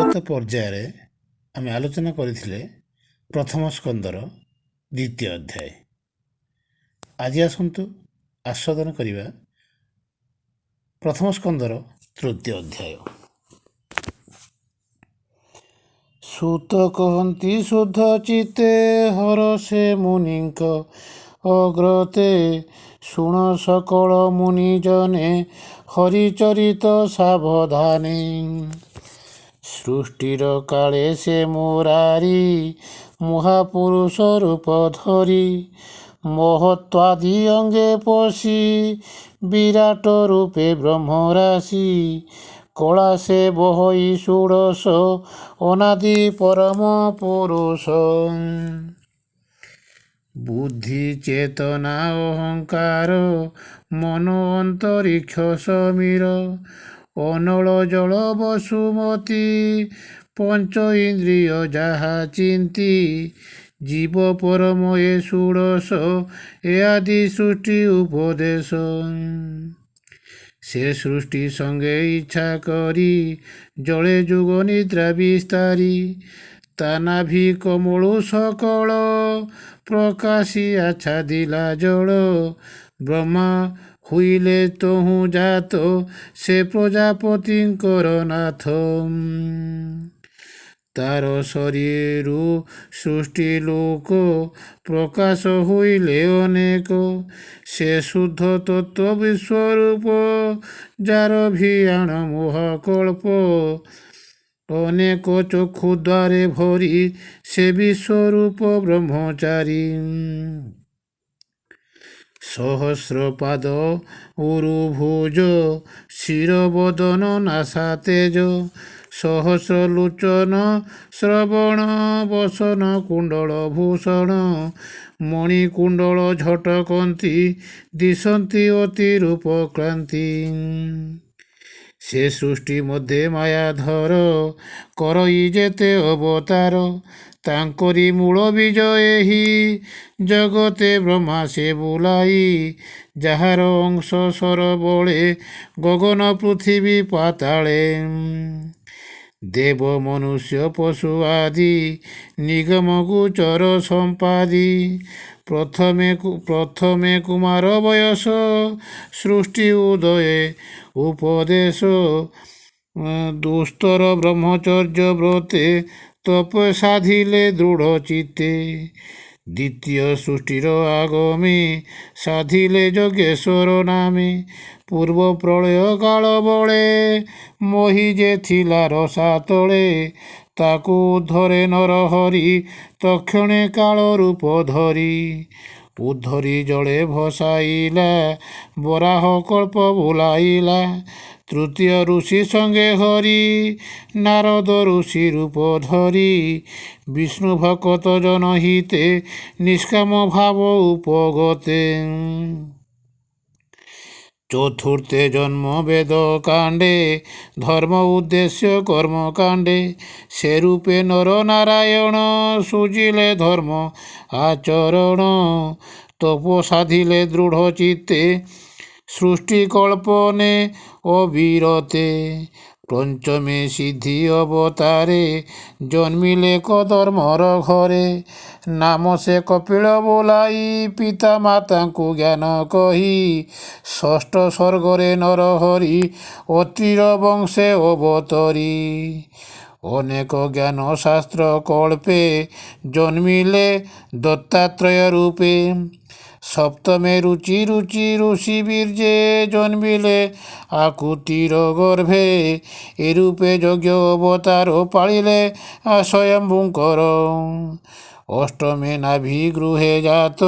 ଗତ ପର୍ଯ୍ୟାୟରେ ଆମେ ଆଲୋଚନା କରିଥିଲେ ପ୍ରଥମ ସ୍କନ୍ଧର ଦ୍ୱିତୀୟ ଅଧ୍ୟାୟ। ଆଜି ଆସନ୍ତୁ ଆସ୍ୱାଦନ କରିବା ପ୍ରଥମ ସ୍କନ୍ଧର ତୃତୀୟ ଅଧ୍ୟାୟ। ସୁତ କହନ୍ତି ଶୁଦ୍ଧ ଚିତ୍ତେ ହରଷେ ମୁନିଙ୍କ ଅଗ୍ରତେ, ଶୁଣ ସକଳ ମୁନିଜନେ ହରିଚରିତ ସାବଧାନେ। ସୃଷ୍ଟିର କାଳେ ସେ ମୁରାରି ମହାପୁରୁଷ ରୂପ ଧରି, ମହତ୍ୱାଦି ଅଙ୍ଗେ ପଶି ବିରାଟ ରୂପେ ବ୍ରହ୍ମରାଶି। କଳା ସେ ବହଇ ଷୋଡ଼ଶ ଅନାଦି ପରମ ପୁରୁଷ। ବୁଦ୍ଧି ଚେତନା ଅହଙ୍କାର ମନ ଅନ୍ତରିକ୍ଷ ସମୀର, ଅନଳ ଜଳ ବସୁମତୀ ପଞ୍ଚ ଇନ୍ଦ୍ରିୟ ଯାହା ଚିନ୍ତି। ଜୀବ ପରମ ଏ ଷୋଡ଼ଶ ଏ ଆଦି ସୃଷ୍ଟି ଉପଦେଶ। ସେ ସୃଷ୍ଟି ସଙ୍ଗେ ଇଚ୍ଛା କରି ଜଳେ ଯୁଗ ନିଦ୍ରା ବିସ୍ତାରୀ। ତା ନାଭି କମଳୁ ସକଳ ପ୍ରକାଶି ଆଚ୍ଛାଦିଲା ଜଳ। ବ୍ରହ୍ମା ହୋଇଲେ ତହୁଁ ଜାତ ସେ ପ୍ରଜାପତିଙ୍କର ନାଥ। ତାର ଶରୀରୁ ସୃଷ୍ଟି ଲୋକ ପ୍ରକାଶ ହୋଇଲେ ଅନେକ। ସେ ଶୁଦ୍ଧ ତତ୍ତ୍ୱ ବିଶ୍ୱରୂପ ଯାର ଭିଆଣ ମହାକଳ୍ପ। ଅନେକ ଚକ୍ଷୁ ଦ୍ୱାରେ ଭରି ସେ ବିଶ୍ୱରୂପ ବ୍ରହ୍ମଚାରୀ। ସହସ୍ର ପାଦ ଉରୁଭୁଜ ଶିର ବଦନ ନାସା ତେଜ। ସହସ୍ର ଲୋଚନ ଶ୍ରବଣ ବସନ କୁଣ୍ଡଳ ଭୂଷଣ। ମଣିକୁଣ୍ଡଳ ଝଟକନ୍ତି ଦିଶନ୍ତି ଅତି ରୂପ କ୍ରାନ୍ତି। ସେ ସୃଷ୍ଟି ମଧ୍ୟରେ ମାୟାଧର କରଇ ଯେତେ ଅବତାର। ତାଙ୍କରି ମୂଳ ବୀଜ ଏହି ଜଗତେ ବ୍ରହ୍ମା ସେ ବୁଲାଇ। ଯାହାର ଅଂଶ ସର ବଳେ ଗଗନ ପୃଥିବୀ ପାତାଳେ। ଦେବ ମନୁଷ୍ୟ ପଶୁ ଆଦି ନିଗମ ଗୋଚର ସମ୍ପାଦି। ପ୍ରଥମେ କୁମାର ବୟସ ସୃଷ୍ଟି ଉଦୟ ଉପଦେଶ। ଦୁସ୍ତର ବ୍ରହ୍ମଚର୍ଯ୍ୟ ବ୍ରତେ ତପ ସାଧିଲେ ଦୃଢ଼ ଚିତ୍ତେ। ଦ୍ୱିତୀୟ ସୃଷ୍ଟିର ଆଗମେ ସାଧିଲେ ଯଜ୍ଞେଶ୍ୱର ନାମେ। ପୂର୍ବ ପ୍ରଳୟ କାଳ ବଳେ ମହି ଯେ ଥିଲା ରସାତଳେ। ତାକୁ ଉଦ୍ଧରେ ନରହରି ତକ୍ଷଣେ କାଳ ରୂପ ଧରି। ଉଦ୍ଧରି ଜଳେ ଭସାଇଲା ବରାହ କଳ୍ପ ବୁଲାଇଲା। ତୃତୀୟ ଋଷି ସଙ୍ଗେ ହରି ନାରଦ ଋଷି ରୂପ ଧରି। ବିଷ୍ଣୁ ଭକତ ଜନହିତେ ନିଷ୍କାମ ଭାବ ଉପଗତେ। ଚତୁର୍ଥେ ଜନ୍ମ ବେଦ କାଣ୍ଡେ ଧର୍ମ ଉଦ୍ଦେଶ୍ୟ କର୍ମ କାଣ୍ଡେ। ସେ ରୂପେ ନର ନାରାୟଣ ସୁଜିଲେ ଧର୍ମ ଆଚରଣ। ତପ ସାଧିଲେ ଦୃଢ଼ ଚିତ୍ତେ ସୃଷ୍ଟି କଳ୍ପନେ ଅବିରତେ। ପଞ୍ଚମେ ସିଦ୍ଧି ଅବତାରେ ଜନ୍ମିଲେ କଧର୍ମର ଘରେ। ନାମ ସେ କପିଳ ବୋଲାଇ ପିତା ମାତାଙ୍କୁ ଜ୍ଞାନ କହି। ଷଷ୍ଠ ସର୍ଗରେ ନରହରି ଅତ୍ରିର ବଂଶେ ଅବତରି। ଅନେକ ଜ୍ଞାନ ଶାସ୍ତ୍ର କଳ୍ପେ ଜନ୍ମିଲେ ଦତ୍ତାତ୍ରୟ ରୂପେ। ସପ୍ତମେ ରୁଚି ଋଷି ବୀର୍ଯ୍ୟେ ଜନ୍ମିଲେ ଆକୁତିର ଗର୍ଭେ। ଏ ରୂପେ ଯଜ୍ଞ ଅବତାର ପାଳିଲେ ସ୍ୱୟମ୍ଭୁଙ୍କର। ଅଷ୍ଟମେ ନାଭି ଗୃହେ ଜାତ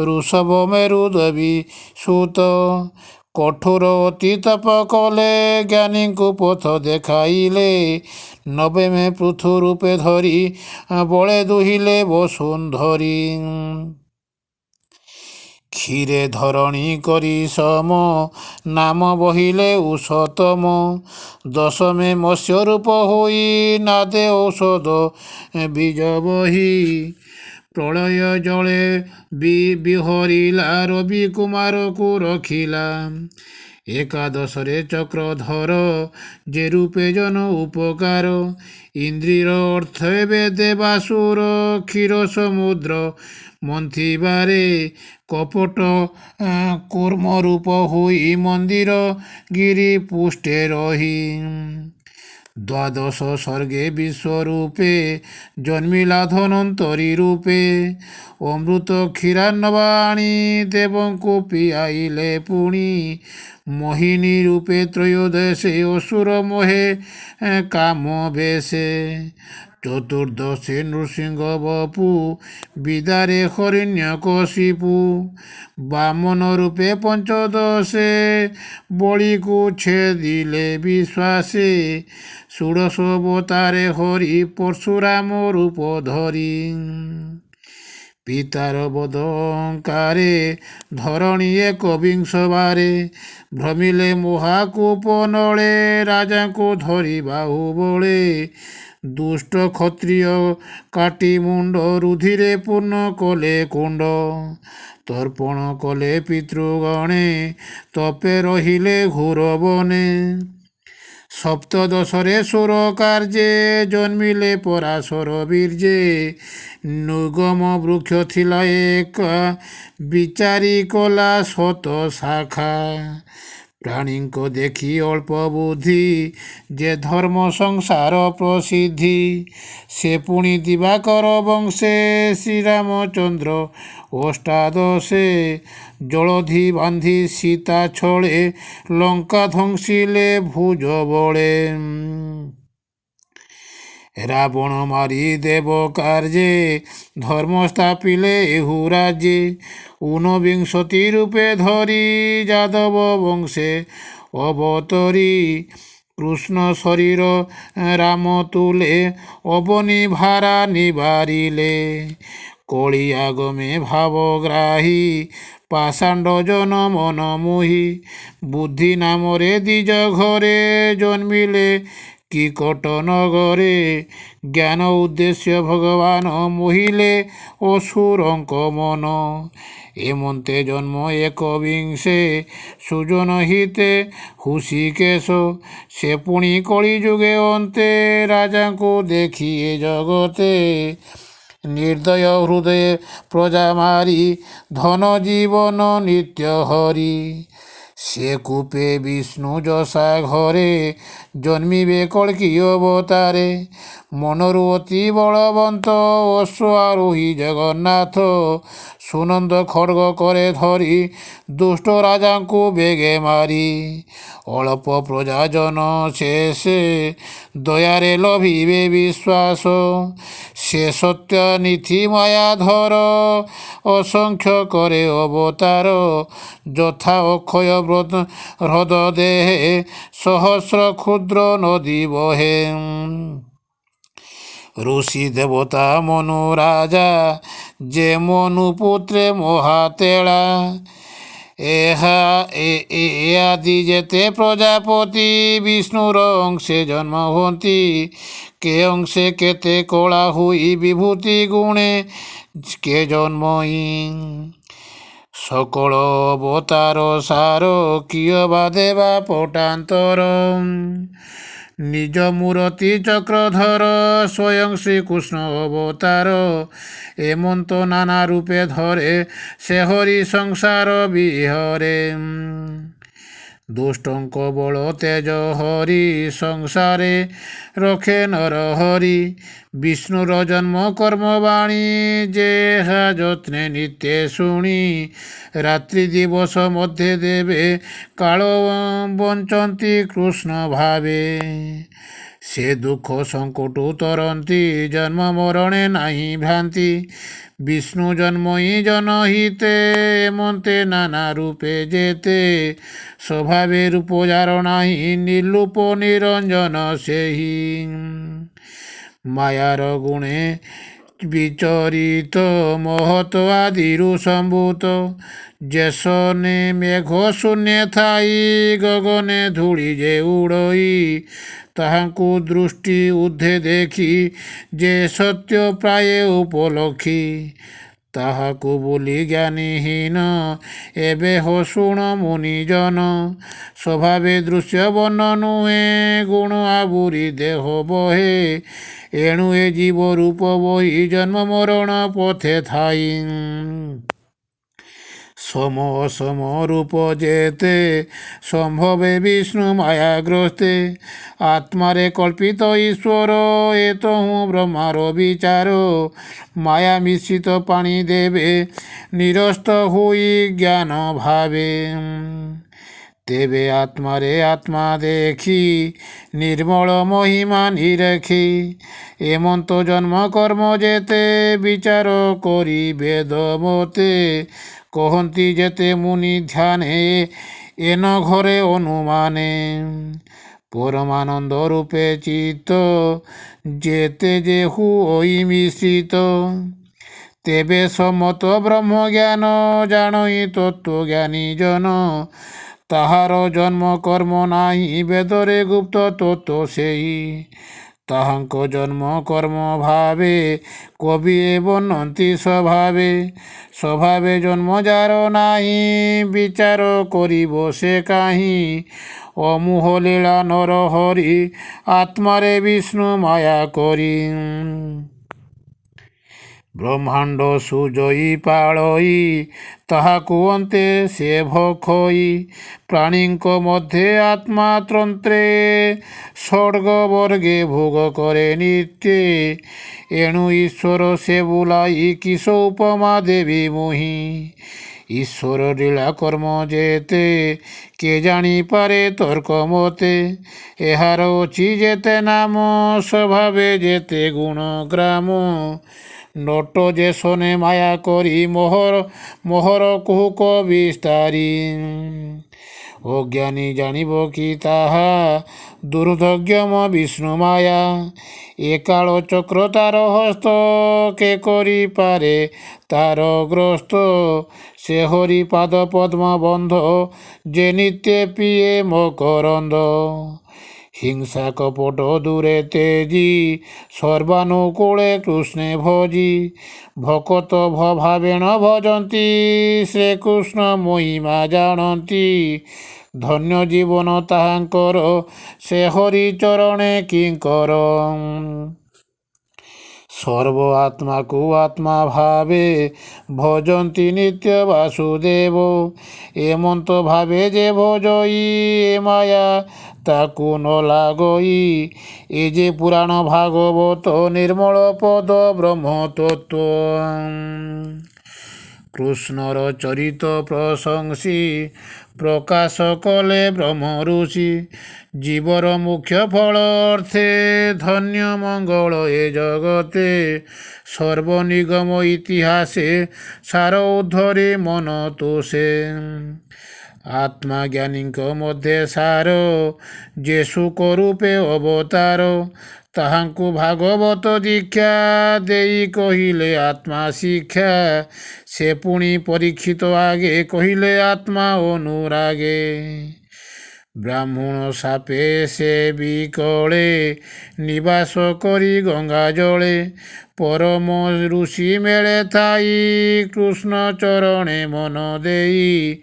ଋଷଭ ମେରୁଦବି ସୁତ। କଠୋର ଅତି ତପ କଲେ ଜ୍ଞାନୀଙ୍କୁ ପଥ ଦେଖାଇଲେ। ନବମେ ପୃଥୁ ରୂପେ ଧରି ବଳେ ଦୁହିଲେ ବସୁନ୍ଧରି। କ୍ଷୀରେ ଧରଣୀ କରି ସମ ନାମ ବହିଲେ ଉଷତମ। ଦଶମେ ମତ୍ସ୍ୟ ରୂପ ହୋଇ ନାଦେ ଔଷଧ ବୀଜ ବହି। ପ୍ରଳୟ ଜଳେ ବିହରିଲା ରବି କୁମାରକୁ ରଖିଲା। ଏକାଦଶରେ ଚକ୍ରଧର ଯେ ରୂପେ ଜନ ଉପକାର। ଇନ୍ଦ୍ରିର ଅର୍ଥ ଏବେ ଦେବାସୁର କ୍ଷୀର ସମୁଦ୍ର ମନ୍ଥିବାରେ କପଟ କୁର୍ମ ରୂପ ହୋଇ ମନ୍ଦିର ଗିରି ପୃଷ୍ଠେ ରହି। ଦ୍ୱାଦଶ ସ୍ୱର୍ଗେ ବିଶ୍ୱରୂପେ ଜନ୍ମିଲା ଧନନ୍ତରୀ ରୂପେ। ଅମୃତ କ୍ଷୀରାନ୍ନବାଣୀ ଦେବଙ୍କୁ ପିଆଇଲେ ପୁଣି। ମୋହିନୀ ରୂପେ ତ୍ରୟୋଦଶେ ଅସୁର ମୋହେ କାମ ବେଶେ। ଚତୁର୍ଦ୍ଦଶେ ନୃସିଂହ ବପୁ ବିଦାରେ ହରିଣ୍ୟକଶିପୁ। ବାମନ ରୂପେ ପଞ୍ଚଦଶେ ବଳିକୁ ଛେଦିଲେ ବିଶ୍ୱାସେ। ଷୋଡ଼ଶ ଅବତାରେ ହରି ପରଶୁରାମ ରୂପ ଧରି। ପିତାର ବଦଙ୍କାରେ ଧରଣୀ ଏକବିଂଶ ବାରେ। ଭ୍ରମିଲେ ମହାକୂପ ନଳେ ରାଜାଙ୍କୁ ଧରି ବାହୁବଳେ। ଦୁଷ୍ଟ କ୍ଷତ୍ରିୟ କାଟି ମୁଣ୍ଡ ରୁଧିରେ ପୂର୍ଣ୍ଣ କଲେ କୁଣ୍ଡ। ତର୍ପଣ କଲେ ପିତୃଗଣେ ତପେ ରହିଲେ ଘୋର ବନେ। ସପ୍ତଦଶରେ ସୁର କାର୍ଯ୍ୟେ ଜନ୍ମିଲେ ପରାଶର ବୀର୍ଯ୍ୟେ। ନୃଗମ ବୃକ୍ଷ ଥିଲା ଏକା ବିଚାରି କଲା ଶତ ଶାଖା। ପ୍ରାଣୀଙ୍କ ଦେଖି ଅଳ୍ପ ବୁଦ୍ଧି ଯେ ଧର୍ମ ସଂସାର ପ୍ରସିଦ୍ଧି। ସେ ପୁଣି ଦିବାକର ବଂଶେ ଶ୍ରୀରାମଚନ୍ଦ୍ର ଅଷ୍ଟାଦଶେ। ଜଳଧି ବାନ୍ଧି ସୀତା ଛଳେ ଲଙ୍କା ଧ୍ୱଂସିଲେ ଭୁଜ ବଳେ। ରାବଣ ମାରି ଦେବ କାର୍ଯ୍ୟେ ଧର୍ମ ସ୍ଥାପିଲେ ଏହୁ ରାଜ୍ୟେ। ଊନବିଂଶତି ରୂପେ ଧରି ଯାଦବ ବଂଶେ ଅବତରି। କୃଷ୍ଣ ଶରୀର ରାମ ତୁଲେ ଅବନୀ ଭାରା ନିବାରିଲେ। କଳି ଆଗମେ ଭାବଗ୍ରାହୀ ପାଷାଣ୍ଡ ଜନ ମନ ମୋହି। ବୁଦ୍ଧି ନାମରେ ଦ୍ୱିଜ ଘରେ ଜନ୍ମିଲେ କିକଟ ନଗରେ। ଜ୍ଞାନ ଉଦ୍ଦେଶ୍ୟ ଭଗବାନ ମୋହିଲେ ଅସୁରଙ୍କ ମନ। ଏମନ୍ତେ ଜନ୍ମ ଏକବିଂଶେ ସୁଜନ ହିତେ ହୃଷିକେଶ। ସେ ପୁଣି କଳିଯୁଗେ ଅନ୍ତେ ରାଜାଙ୍କୁ ଦେଖି ଏ ଜଗତେ। ନିର୍ଦ୍ଦୟ ହୃଦୟ ପ୍ରଜା ମାରି ଧନ ଜୀବନ ନିତ୍ୟ ହରି। ସେ କୂପେ ବିଷ୍ଣୁ ଯଶା ଘରେ ଜନ୍ମିବେ କଳ୍କି ଅବତାରେ। ମନରୁ ଅତି ବଳବନ୍ତ ଅଶ୍ୱାରୋହୀ ଜଗନ୍ନାଥ। ସୁନନ୍ଦ ଖଡ୍ଗ କରେ ଧରି ଦୁଷ୍ଟ ରାଜାଙ୍କୁ ବେଗେ ମାରି। ଅଳ୍ପ ପ୍ରଜା ଜନ ଶେଷେ ଦୟାରେ ଲଭିବେ ବିଶ୍ୱାସ। ସେ ସତ୍ୟ ନୀତି ମାୟାଧର ଅସଂଖ୍ୟ କରେ ଅବତାର। ଯଥା ଅକ୍ଷୟ ହ୍ରଦ ଦେହେ ସହସ୍ର କ୍ଷୁଦ୍ର ନଦୀ ବହେ। ଋଷି ଦେବତା ମନୁ ରାଜା ଯେ ମନୁ ପୁତ୍ରେ ମହାତେଳା। ଏ ଆଦି ଯେତେ ପ୍ରଜାପତି ବିଷ୍ଣୁର ଅଂଶେ ଜନ୍ମ ହୁଅନ୍ତି। କେ ଅଂଶେ କେତେ କଳା ହୋଇ ବିଭୂତି ଗୁଣେ କେ ଜନ୍ମଇ। ସକଳ ଅବତାର ସାର କିଏ ବା ଦେବା ପଟାନ୍ତର। ନିଜ ମୂରତି ଚକ୍ରଧର ସ୍ୱୟଂ ଶ୍ରୀକୃଷ୍ଣ ଅବତାର। ଏମନ୍ତ ନାନା ରୂପେ ଧରେ ସେ ହରି ସଂସାର ବିହରେ। ଦୁଷ୍ଟଙ୍କ ବଳ ତେଜ ହରି ସଂସାରେ ରଖେ ନର ହରି। ବିଷ୍ଣୁର ଜନ୍ମ କର୍ମ ବାଣୀ ଯେହା ଯତ୍ନେ ନିତ୍ୟ ଶୁଣି। ରାତ୍ରି ଦିବସ ମଧ୍ୟ ଦେବେ କାଳ ବଞ୍ଚନ୍ତି କୃଷ୍ଣ ଭାବେ। ସେ ଦୁଃଖ ସଙ୍କଟୁ ତରନ୍ତି ଜନ୍ମ ମରଣେ ନାହିଁ ଭ୍ରାନ୍ତି। ବିଷ୍ଣୁ ଜନ୍ମଇ ଜନହିତେ ଏମନ୍ତେ ନାନା ରୂପେ ଯେତେ। ସ୍ୱଭାବେ ରୂପ ଯାର ନାହିଁ ନିର୍ଲୁପ ନିରଞ୍ଜନ ସେହି। ମାୟାର ଗୁଣେ ବିଚରିତ ମହତ ଆଦିରୁ ସମ୍ଭୂତ। ଯେସନେ ମେଘ ଶୂନ୍ୟ ଥାଇ ଗଗନେ ଧୂଳି ଯେ ଉଡ଼ଇ। ତାହାଙ୍କୁ ଦୃଷ୍ଟି ଊର୍ଦ୍ଧ୍ୱେ ଦେଖି ଯେ ସତ୍ୟ ପ୍ରାୟ ଉପଲକ୍ଷୀ। ତାହାକୁ ବୋଲି ଜ୍ଞାନୀହୀନ ଏବେ ହୋ ଶୁଣ ମୁନିଜନ। ସ୍ୱଭାବେ ଦୃଶ୍ୟ ବନ ନୁହେଁ ଗୁଣ ଆବୁରି ଦେହ ବହେ। ଏଣୁ ଏ ଜୀବ ରୂପ ବହି ଜନ୍ମ ମରଣ ପଥେ ଥାଇ। ସମ ଅସମ ରୂପ ଯେତେ ସମ୍ଭବେ ବିଷ୍ଣୁ ମାୟାଗ୍ରସ୍ତେ। ଆତ୍ମାରେ କଳ୍ପିତ ଈଶ୍ୱର ଏ ତହୁଁ ବ୍ରହ୍ମାର ବିଚାର। ମାୟା ମିଶ୍ରିତ ପାଣି ଦେବେ ନିରସ୍ତ ହୋଇ ଜ୍ଞାନ ଭାବେ। ତେବେ ଆତ୍ମାରେ ଆତ୍ମା ଦେଖି ନିର୍ମଳ ମହିମା ନିରଖି। ଏମନ୍ତ ଜନ୍ମ କର୍ମ ଯେତେ ବିଚାର କରି ବେଦ ମତେ। କହନ୍ତି ଯେତେ ମୁନି ଧ୍ୟାନେ ଏନ ଘରେ ଅନୁମାନେ। ପରମାନନ୍ଦ ରୂପେ ଚିତ୍ତ ଯେତେ ଯେ ହୋଇ ମିଶ୍ରିତ। ତେବେ ସମତ ବ୍ରହ୍ମ ଜ୍ଞାନ ଜାଣଇ ତତ୍ତ୍ୱଜ୍ଞାନୀ ଜନ। ତାହାର ଜନ୍ମ କର୍ମ ନାହିଁ ବେଦରେ ଗୁପ୍ତ ତତ୍ତ୍ୱ ସେଇ। ତାହାଙ୍କ ଜନ୍ମ କର୍ମ ଭାବେ କବି ଏ ବର୍ଣ୍ଣନ୍ତି ସ୍ୱଭାବେ। ସ୍ୱଭାବେ ଜନ୍ମ ଯାର ନାହିଁ ବିଚାର କରିବ ସେ କାହିଁ। ଅମୋହ ଲୀଳା ନରହରି ଆତ୍ମାରେ ବିଷ୍ଣୁ ମାୟା କରି। ବ୍ରହ୍ମାଣ୍ଡ ସୁଜଇ ପାଳଇ ତାହାକୁ ଅନ୍ତେ ସେ ଭଖଇ। ପ୍ରାଣୀଙ୍କ ମଧ୍ୟରେ ଆତ୍ମା ତନ୍ତ୍ରେ ଷଡ୍ଗ ବର୍ଗେ ଭୋଗ କରେ ନିତ୍ୟେ। ଏଣୁ ଈଶ୍ୱର ସେ ବୁଲାଇ କିସ ଉପମା ଦେବି ମୁହିଁ। ଈଶ୍ୱର ଲୀଳା କର୍ମ ଯେତେ କେ ଜାଣିପାରେ ତର୍କ ମତେ। ଏହାର ଅଛି ଯେତେ ନାମ ସ୍ୱଭାବେ ଯେତେ ଗୁଣ ଗ୍ରାମ। ନଟ ଯେ ଶନେ ମାୟା କରି ମୋହର କୁହୁକ ବିସ୍ତାରୀ। ଅଜ୍ଞାନୀ ଜାଣିବ କି ତାହା ଦୁର୍ଦ୍ଦଗ୍ୟମ ବିଷ୍ଣୁ ମାୟା। ଏ କାଳ ଚକ୍ର ତାର ହସ୍ତ କେ କରିପାରେ ତାର ଗ୍ରସ୍ତ। ସେ ହରି ପାଦ ପଦ୍ମ ବନ୍ଧ ଯେ ନିତ୍ୟ ପିଏ ମକରନ୍ଦ। ହିଂସା କପଟ ଦୂରେ ତେଜି ସର୍ବାନୁକୂଳେ କୃଷ୍ଣେ ଭଜି। ଭକତ ଭାବେଣ ଭଜନ୍ତି ଶ୍ରୀକୃଷ୍ଣ ମହିମା ଜାଣନ୍ତି। ଧନ୍ୟ ଜୀବନ ତାହାଙ୍କର ସେ ହରି ଚରଣେ କିଙ୍କର। ସର୍ବ ଆତ୍ମାକୁ ଆତ୍ମା ଭାବେ ଭଜନ୍ତି ନିତ୍ୟ ବାସୁଦେବ। ଏମନ୍ତ ଭାବେ ଯେ ଭଜଇ ଏ ମାୟା ତାକୁ ନ ଲାଗଇ। ଏ ଯେ ପୁରାଣ ଭାଗବତ ନିର୍ମଳ ପଦ ବ୍ରହ୍ମ ତତ୍ତ୍ୱ। କୃଷ୍ଣର ଚରିତ ପ୍ରଶଂସି ପ୍ରକାଶ କଲେ ବ୍ରହ୍ମ ଋଷି। ଜୀବର ମୁଖ୍ୟ ଫଳ ଅର୍ଥେ ଧନ୍ୟ ମଙ୍ଗଳ ଏ ଜଗତେ। ସର୍ବନିଗମ ଇତିହାସେ ସାର ଉଦ୍ଧରେ ମନ ତୋଷେ। ଆତ୍ମା ଜ୍ଞାନୀଙ୍କ ମଧ୍ୟରେ ସାର ଯେ ସୁକ ରୂପେ ଅବତାର। ତାହାଙ୍କୁ ଭାଗବତ ଦୀକ୍ଷା ଦେଇ କହିଲେ ଆତ୍ମା ଶିକ୍ଷା। ସେ ପୁଣି ପରୀକ୍ଷିତ ଆଗେ କହିଲେ ଆତ୍ମା ଅନୁରାଗେ। ବ୍ରାହ୍ମଣ ସାପେ ସେ ବିକଳେ ନିବାସ କରି ଗଙ୍ଗା ଜଳେ। ପରମ ଋଷି ମେଳେ ଥାଇ କୃଷ୍ଣ ଚରଣେ ମନ ଦେଇ।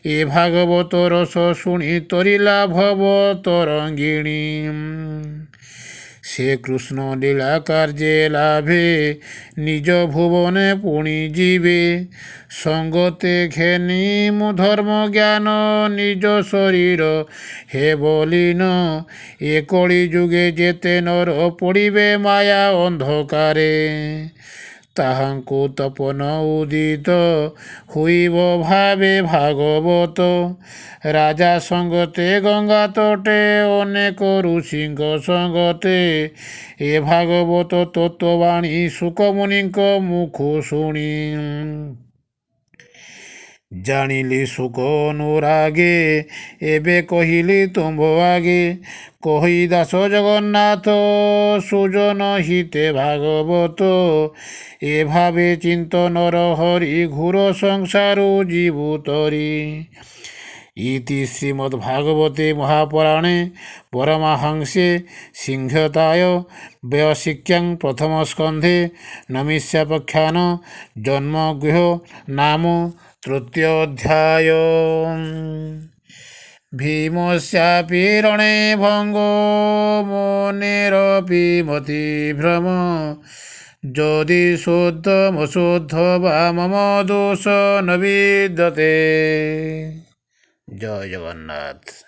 ଏ ଭାଗବତ ରସ ଶୁଣି ତରିଲା ଭବ ତରଙ୍ଗିଣୀ। ସେ କୃଷ୍ଣ ଲୀଳା କାର୍ଯ୍ୟେ ଲାଭେ ନିଜ ଭୁବନେ ପୁଣି ଯିବେ। ସଙ୍ଗତେ ଘେନି ମୁଁ ଧର୍ମ ଜ୍ଞାନ ନିଜ ଶରୀର ହେବ ଲୀନ। ଏ କଳି ଯୁଗେ ଯେତେ ନର ପଡ଼ିବେ ମାୟା ଅନ୍ଧକାରେ। ତାହାଙ୍କୁ ତପନ ଉଦିତ ହୋଇବ ଭାବେ ଭାଗବତ। ରାଜା ସଙ୍ଗତେ ଗଙ୍ଗା ତଟେ ଅନେକ ଋଷିଙ୍କ ସଙ୍ଗତେ। ଏ ଭାଗବତ ତତ୍ତ୍ୱବାଣୀ ଶୁକମୁନିଙ୍କ ମୁଖୁ ଶୁଣି। ଜାଣିଲି ଶୁକ ଅନୁରାଗେ ଏବେ କହିଲି ତୁମ୍ଭ ଆଗେ। କହି ଦାସ ଜଗନ୍ନାଥ ସୁଜନ ହିତେ ଭାଗବତ। ଏ ଭାବେ ଚିନ୍ତନର ହରି ଘୋର ସଂସାରୁ ଯିବୁ ତରି। इति श्रीमद्भागवते महापुराणे परमहंसे सिंहताय व्यशिक्यां प्रथमस्कन्धे नमिष्यापख्यान जन्मगुह नाम तृतीयोऽध्याय। भीमस्यापि रणे भङ्गो मुनेरपि मतिभ्रम यदि शुद्धमशुद्ध वा मम दोष न विद्यते। जय जगन्नाथ।